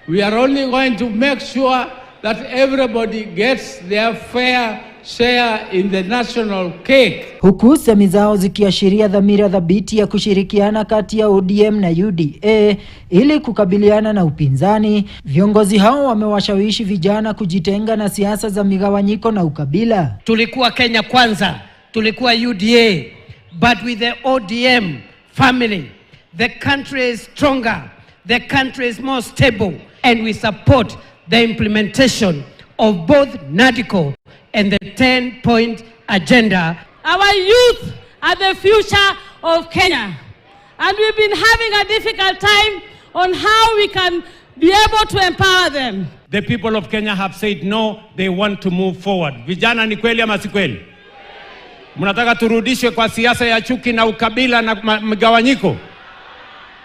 We are only going to make sure that everybody gets their fair share in the national cake. Huku semi zao zikiashiria dhamira thabiti ya kushirikiana kati ya ODM na UDA ili kukabiliana na upinzani, viongozi hao wamewashawishi vijana kujitenga na siasa za migawanyiko na ukabila. Tulikuwa Kenya Kwanza, tulikuwa UDA, but with the ODM family, the country is stronger, the country is more stable, and we support the implementation of both NADCO and the 10-point agenda. Our youth are the future of Kenya, and we've been having a difficult time on how we can be able to empower them. The people of Kenya have said no, they want to move forward. Vijana, ni kweli ama si kweli? Mnataka turudishwe kwa siasa ya chuki na ukabila na mgawanyiko?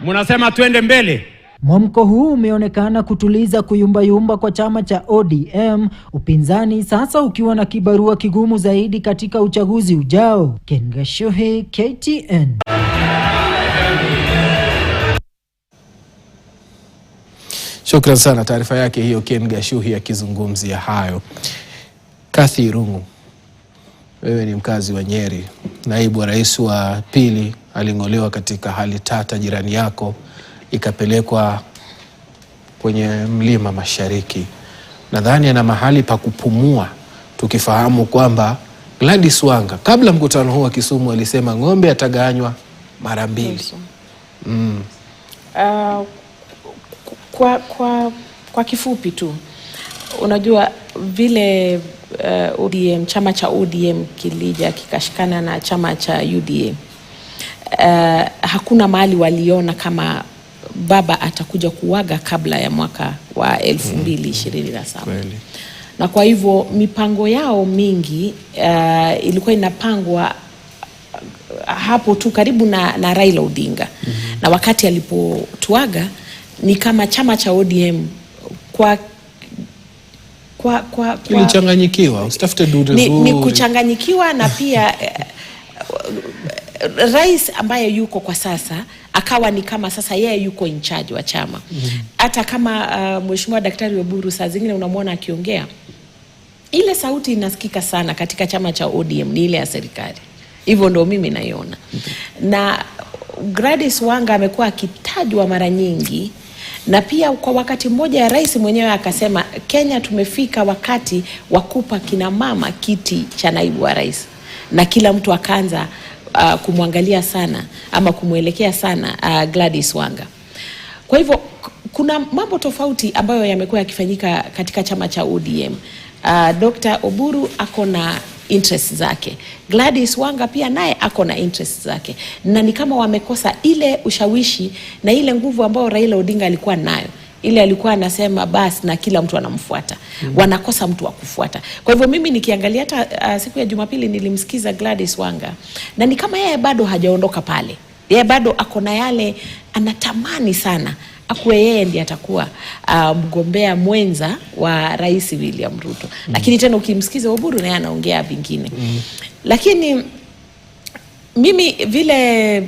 Mnasema tuende mbele? Mwamko huu umeonekana kutuliza kuyumbayumba kwa chama cha ODM, upinzani sasa ukiwa na kibarua kigumu zaidi katika uchaguzi ujao. Ken Geshui, KTN. Shukran sana, taarifa yake hiyo Ken Geshui akizungumzia hayo. Kathy Irungu, wewe ni mkazi wa Nyeri. Naibu wa rais wa pili alingolewa katika hali tata, jirani yako ikapelekwa kwenye mlima Mashariki. Nadhani ana mahali pa kupumua, tukifahamu kwamba Gladys Wanga kabla mkutano huu wa Kisumu alisema ng'ombe ataganywa mara mbili. Kwa kifupi tu, unajua vile ODM, chama cha ODM kilija kikashikana na chama cha UDA, hakuna mahali waliona kama baba atakuja kuwaga kabla ya mwaka wa 2027. Na kwa hivyo mipango yao mingi ilikuwa inapangwa hapo tu karibu na Raila Odinga. na wakati alipotuaga ni kama chama cha ODM kulichanganyikiwa, usitafute dure zuri. Ni kuchanganyikiwa na pia rais ambaye yuko kwa sasa akawa ni kama sasa yeye yuko in charge wa chama. Hata kama Mheshimiwa Daktari Oburu saa zingine unamwona akiongea, ile sauti inasikika sana katika chama cha ODM ni ile ya serikali. Hivyo ndio mimi naiona. Na Gladys Wanga amekuwa akitajwa mara nyingi, na pia kwa wakati mmoja rais mwenyewe akasema Kenya tumefika wakati wa kupa kina mama kiti cha naibu wa rais, na kila mtu akaanza kumwangalia sana ama kumwelekea sana Gladys Wanga. Kwa hivyo kuna mambo tofauti ambayo yamekuwa yakifanyika katika chama cha ODM. Dr. Oburu ako na interest zake, Gladys Wanga pia naye ako na interest zake, na ni kama wamekosa ile ushawishi na ile nguvu ambayo Raila Odinga alikuwa nayo. Ile alikuwa anasema basi na kila mtu anamfuata. Wanakosa mtu wa kufuata. Kwa hivyo mimi nikiangalia hata siku ya Jumapili nilimsikiza Gladys Wanga, na ni kama yeye bado hajaondoka pale. Yeye bado ako na yale anatamani sana akuwe yeye ndiye atakuwa mgombea mwenza wa Rais William Ruto. Lakini tena ukimsikiza Oburu naye anaongea vingine. Lakini mimi vile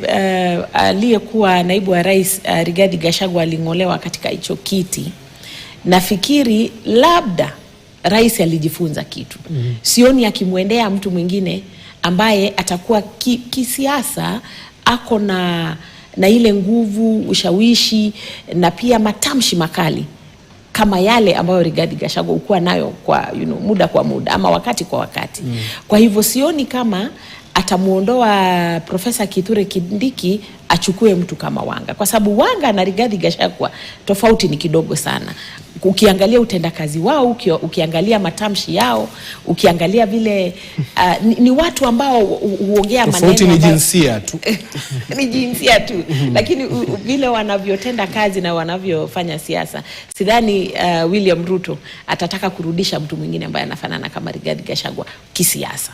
aliyekuwa naibu wa rais Rigathi Gachagua alingolewa katika hicho kiti, nafikiri labda rais alijifunza kitu. Sioni akimwendea mtu mwingine ambaye atakuwa kisiasa ako na ile nguvu, ushawishi na pia matamshi makali kama yale ambayo Rigathi Gachagua ukuwa nayo kwa muda kwa muda ama wakati kwa wakati. Kwa hivyo sioni kama atamuondoa Profesa Kithure Kindiki achukue mtu kama Wanga, kwa sababu Wanga na Rigathi Gachagua tofauti ni kidogo sana. Ukiangalia utendakazi wao, ukiangalia matamshi yao, ukiangalia vile ni watu ambao huongea maneno tofauti ni jinsia tu. Ni jinsia tu. Lakini vile wanavyotenda kazi na wanavyofanya siasa, sidhani William Ruto atataka kurudisha mtu mwingine ambaye anafanana kama Rigathi Gachagua kisiasa.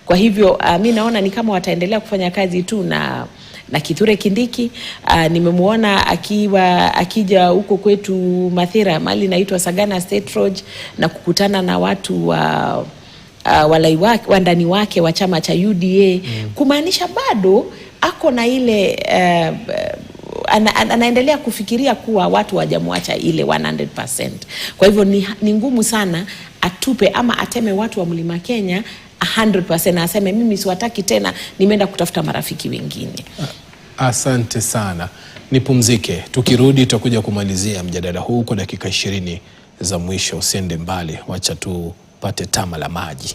Kwa hivyo mimi naona ni kama wataendelea kufanya kazi tu na Kithure Kindiki. Nimemuona akija huko kwetu Mathira, mali inaitwa Sagana State Road, na kukutana na watu wa ndani wake wa chama cha UDA, kumaanisha bado ako na ile anaendelea kufikiria kuwa watu hawajamwacha ile 100%. Kwa hivyo ni ngumu sana atupe ama ateme watu wa Mlima Kenya 100%, na aseme mimi siwataki tena, nimeenda kutafuta marafiki wengine. Asante sana. Nipumzike. Tukirudi tutakuja kumalizia mjadala huu kwa dakika 20 za mwisho. Usiende mbali, wacha tupate tama la maji.